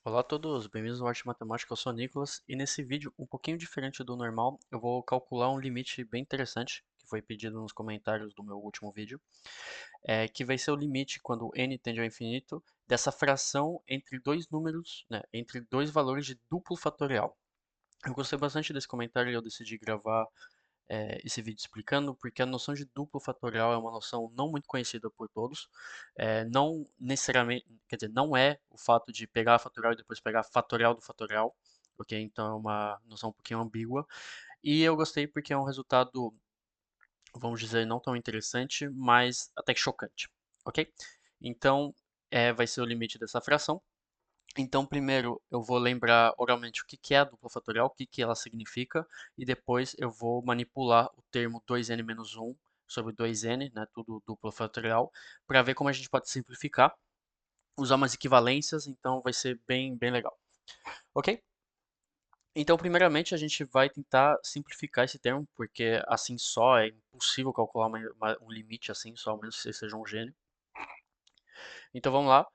Olá a todos, bem-vindos ao Arte Matemática, eu sou o Nicolas e nesse vídeo, um pouquinho diferente do normal, eu vou calcular um limite bem interessante, que foi pedido nos comentários do meu último vídeo, que vai ser o limite quando n tende ao infinito dessa fração entre dois números, né, entre dois valores de duplo fatorial. Eu gostei bastante desse comentário e eu decidi gravar esse vídeo explicando, porque a noção de duplo fatorial é uma noção não muito conhecida por todos. Não necessariamente, quer dizer, não é o fato de pegar fatorial e depois pegar fatorial do fatorial, ok? Então é uma noção um pouquinho ambígua. E eu gostei porque é um resultado, vamos dizer, não tão interessante, mas até que chocante, ok? Então, vai ser o limite dessa fração. Então, primeiro eu vou lembrar oralmente o que que é a dupla fatorial, o que que ela significa, e depois eu vou manipular o termo 2n menos 1 sobre 2n, né, tudo dupla fatorial, para ver como a gente pode simplificar, usar umas equivalências, então vai ser bem legal. Ok? Então, primeiramente, a gente vai tentar simplificar esse termo, porque assim só é impossível calcular um limite assim, só ao menos que você seja um gênio. Então, vamos lá.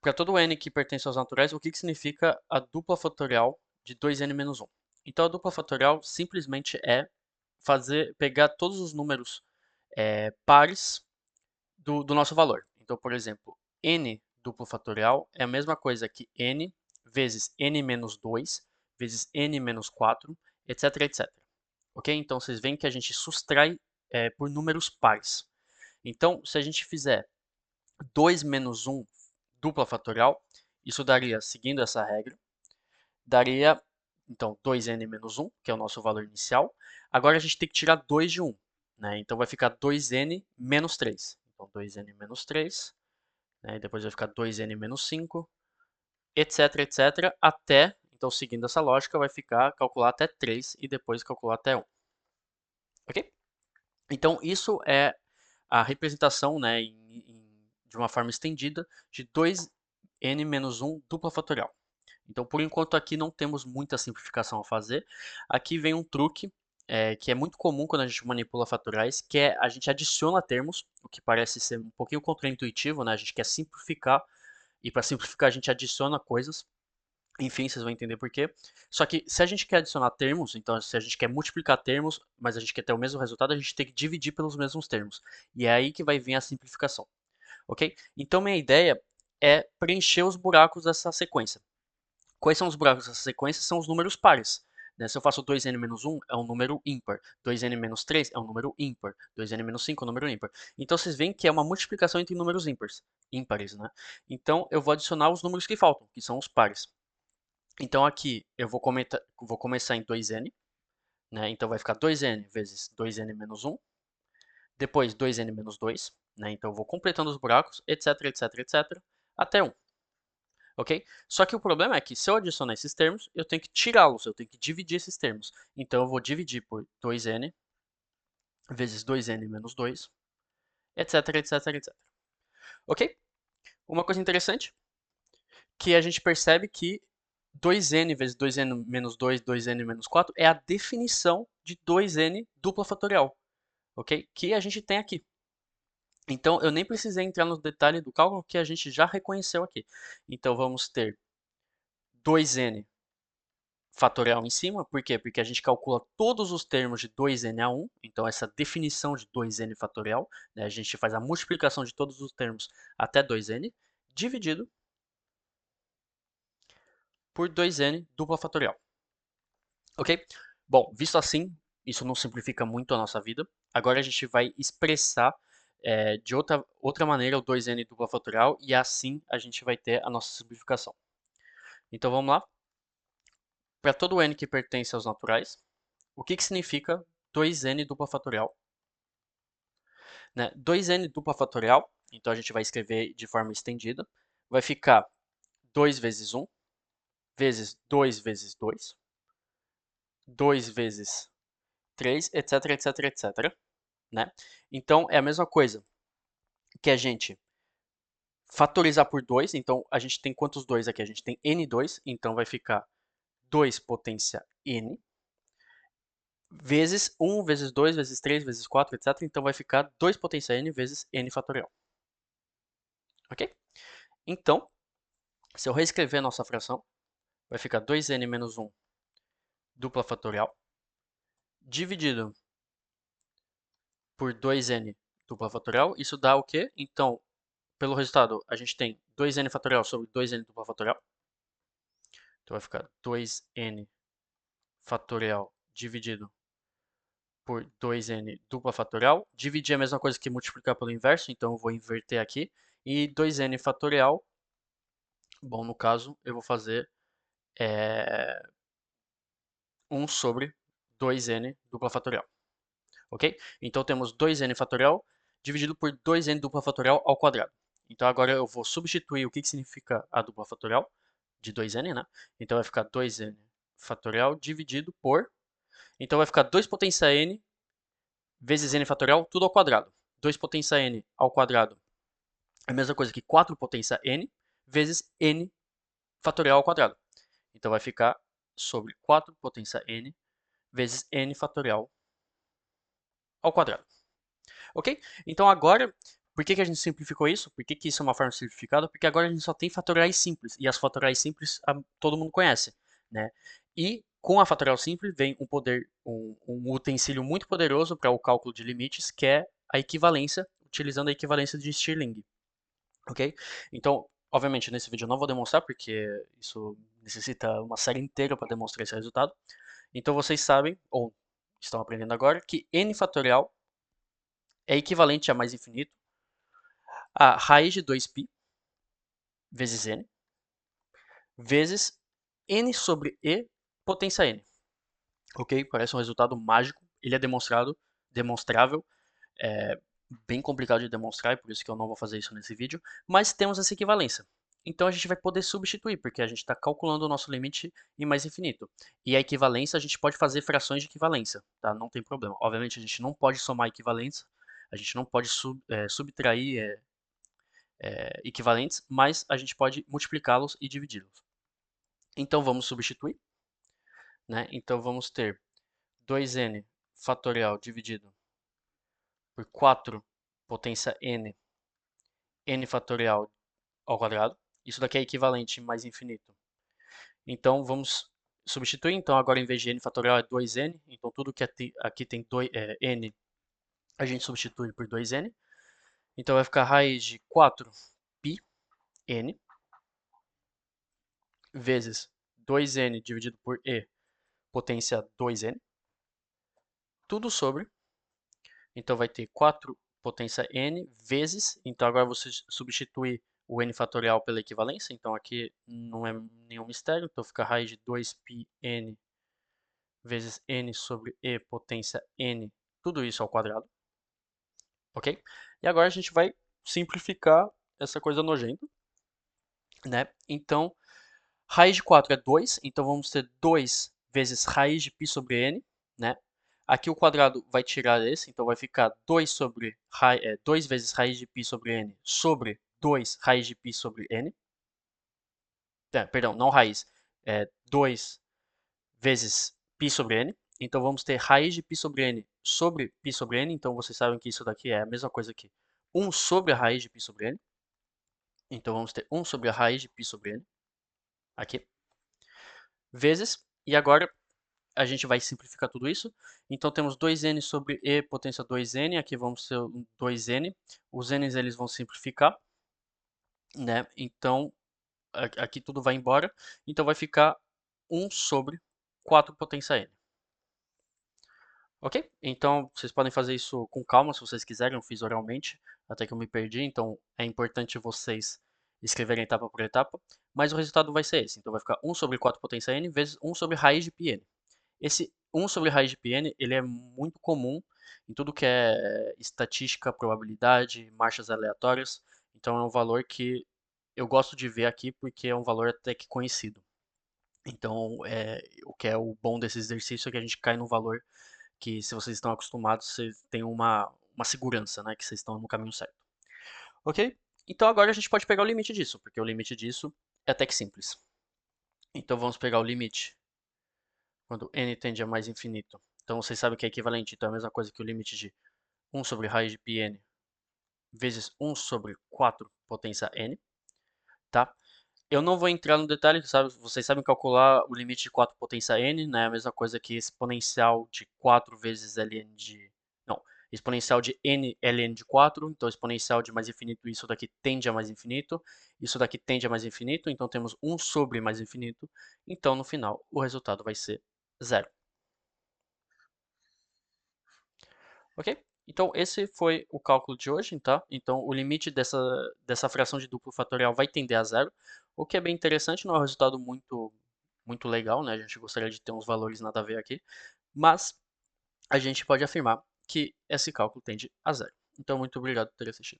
Para todo n que pertence aos naturais, o que que significa a dupla fatorial de 2n menos 1? Então, a dupla fatorial simplesmente é pegar todos os números pares do nosso valor. Então, por exemplo, n duplo fatorial é a mesma coisa que n vezes n menos 2 vezes n menos 4, etc, etc. Ok? Então, vocês veem que a gente sustrai por números pares. Então, se a gente fizer 2 menos 1 dupla fatorial, isso daria, seguindo essa regra, daria, então, 2n menos 1, que é o nosso valor inicial. Agora a gente tem que tirar 2 de 1, né? Então vai ficar 2n menos 3. Então 2n menos 3, né? E depois vai ficar 2n menos 5, etc, etc, até, então seguindo essa lógica, vai ficar calcular até 3 e depois calcular até 1. Ok? Então isso é a representação, né, de uma forma estendida de 2n menos 1 dupla fatorial. Então, por enquanto, aqui não temos muita simplificação a fazer. Aqui vem um truque que é muito comum quando a gente manipula fatoriais, que é a gente adiciona termos, o que parece ser um pouquinho contraintuitivo, né? A gente quer simplificar, e para simplificar a gente adiciona coisas. Enfim, vocês vão entender por quê. Só que se a gente quer adicionar termos, então se a gente quer multiplicar termos, mas a gente quer ter o mesmo resultado, a gente tem que dividir pelos mesmos termos. E é aí que vai vir a simplificação, ok? Então minha ideia é preencher os buracos dessa sequência. Quais são os buracos dessa sequência? São os números pares. Né? Se eu faço 2n menos 1, é um número ímpar. 2n menos 3 é um número ímpar. 2n menos 5 é um número ímpar. Então vocês veem que é uma multiplicação entre números ímpares. Né? Então eu vou adicionar os números que faltam, que são os pares. Então aqui eu vou começar em 2n. Né? Então vai ficar 2n vezes 2n menos 1. Depois 2n menos 2. Né? Então eu vou completando os buracos, etc, etc, etc, até 1. Ok? Só que o problema é que se eu adicionar esses termos, eu tenho que tirá-los, eu tenho que dividir esses termos. Então eu vou dividir por 2n vezes 2n menos 2, etc, etc, etc. Ok? Uma coisa interessante que a gente percebe que 2n vezes 2n menos 2, 2n menos 4 é a definição de 2n dupla fatorial, ok? Que a gente tem aqui. Então eu nem precisei entrar no detalhe do cálculo que a gente já reconheceu aqui. Então vamos ter 2n fatorial em cima, por quê? Porque a gente calcula todos os termos de 2n a 1, então essa definição de 2n fatorial, né, a gente faz a multiplicação de todos os termos até 2n, dividido por 2n dupla fatorial. Ok? Bom, visto assim, isso não simplifica muito a nossa vida. Agora a gente vai expressar de outra maneira o 2n dupla fatorial e assim a gente vai ter a nossa simplificação. Então vamos lá. Para todo n que pertence aos naturais, o que significa 2n dupla fatorial? Né? 2n dupla fatorial, então a gente vai escrever de forma estendida, vai ficar 2 vezes 1, vezes 2 vezes 2, 2 vezes 3, etc, etc, etc. Né? Então é a mesma coisa que a gente fatorizar por 2, então a gente tem quantos 2 aqui? A gente tem n2, então vai ficar 2 potência n, vezes 1 vezes 2 vezes 3 vezes 4, etc. Então vai ficar 2 potência n vezes n fatorial. Ok? Então, Se eu reescrever a nossa fração, vai ficar 2n menos 1 dupla fatorial, dividido por 2n dupla fatorial. Isso dá o quê? Então, pelo resultado, a gente tem 2n fatorial sobre 2n dupla fatorial. Então vai ficar 2n fatorial dividido por 2n dupla fatorial. Dividir é a mesma coisa que multiplicar pelo inverso, então eu vou inverter aqui. E 2n fatorial, bom, no caso, eu vou fazer 1 sobre 2n dupla fatorial. Ok? Então temos 2n fatorial dividido por 2n dupla fatorial ao quadrado. Então agora eu vou substituir o que significa a dupla fatorial de 2n, né? Então vai ficar 2n fatorial dividido por... Então vai ficar 2 potência n vezes n fatorial, tudo ao quadrado. 2 potência n ao quadrado é a mesma coisa que 4 potência n vezes n fatorial ao quadrado. Então vai ficar sobre 4 potência n vezes n fatorial ao quadrado. Ok? Então agora, por que a gente simplificou isso? Por que isso é uma forma simplificada? Porque agora a gente só tem fatoriais simples, e as fatoriais simples todo mundo conhece, né? E com a fatorial simples vem um utensílio muito poderoso para o cálculo de limites, que é a equivalência, utilizando a equivalência de Stirling, ok? Então, obviamente, nesse vídeo eu não vou demonstrar, porque isso necessita uma série inteira para demonstrar esse resultado. Então vocês sabem, ou estão aprendendo agora, que n fatorial é equivalente a mais infinito a raiz de 2π vezes n vezes n sobre e potência n. Ok? Parece um resultado mágico. Ele é demonstrável, é bem complicado de demonstrar, por isso que eu não vou fazer isso nesse vídeo, mas temos essa equivalência. Então a gente vai poder substituir, porque a gente está calculando o nosso limite em mais infinito. E a equivalência, a gente pode fazer frações de equivalência, tá? Não tem problema. Obviamente a gente não pode somar equivalência, a gente não pode subtrair equivalentes, mas a gente pode multiplicá-los e dividi-los. Então vamos substituir, né? Então vamos ter 2n fatorial dividido por 4 potência n, n fatorial ao quadrado. Isso daqui é equivalente mais infinito. Então vamos substituir. Então agora em vez de n fatorial é 2n. Então tudo que aqui tem n, a gente substitui por 2n. Então vai ficar raiz de 4π n vezes 2n dividido por e potência 2n, tudo sobre. Então vai ter 4 potência n vezes, então agora você substitui o n fatorial pela equivalência, então aqui não é nenhum mistério, então fica raiz de 2π n vezes n sobre e potência n, tudo isso ao quadrado, ok? E agora a gente vai simplificar essa coisa nojenta, né? Então, raiz de 4 é 2, então vamos ter 2 vezes raiz de π sobre n, né? Aqui o quadrado vai tirar esse, então vai ficar 2 vezes raiz de π sobre n sobre 2 raiz de π sobre n. Perdão, não raiz, 2 vezes π sobre n. Então vamos ter raiz de π sobre n sobre π sobre n, então vocês sabem que isso daqui é a mesma coisa que 1 sobre a raiz de π sobre n. Então vamos ter 1 sobre a raiz de π sobre n, aqui, vezes, e agora a gente vai simplificar tudo isso. Então temos 2n sobre e potência 2n, aqui vamos ter 2n. Os n's eles vão simplificar, né? Então aqui tudo vai embora. Então vai ficar 1 sobre 4 potência n. Ok? Então vocês podem fazer isso com calma se vocês quiserem. Eu fiz oralmente, até que eu me perdi. Então é importante vocês escreverem etapa por etapa. Mas o resultado vai ser esse. Então vai ficar 1 sobre 4 potência n vezes 1 sobre raiz de πn. Esse 1 sobre raiz de πn, ele é muito comum em tudo que é estatística, probabilidade, marchas aleatórias. Então é um valor que eu gosto de ver aqui porque é um valor até que conhecido. Então, o que é o bom desse exercício é que a gente cai num valor que, se vocês estão acostumados, vocês têm uma segurança, né, que vocês estão no caminho certo. Ok? Então agora a gente pode pegar o limite disso, porque o limite disso é até que simples. Então vamos pegar o limite quando n tende a mais infinito. Então vocês sabem que é equivalente, então é a mesma coisa que o limite de 1 sobre raiz de πn vezes 1 sobre 4 potência n, tá? Eu não vou entrar no detalhe, sabe? Vocês sabem calcular o limite de 4 potência n, né? A mesma coisa que exponencial de 4 vezes ln de... Não, exponencial de n ln de 4. Então, exponencial de mais infinito, isso daqui tende a mais infinito. Isso daqui tende a mais infinito. Então, temos 1 sobre mais infinito. Então, no final, o resultado vai ser zero. Ok? Então, esse foi o cálculo de hoje, tá? Então, o limite dessa fração de duplo fatorial vai tender a zero, o que é bem interessante, não é um resultado muito legal, né? A gente gostaria de ter uns valores nada a ver aqui, mas a gente pode afirmar que esse cálculo tende a zero. Então, muito obrigado por ter assistido.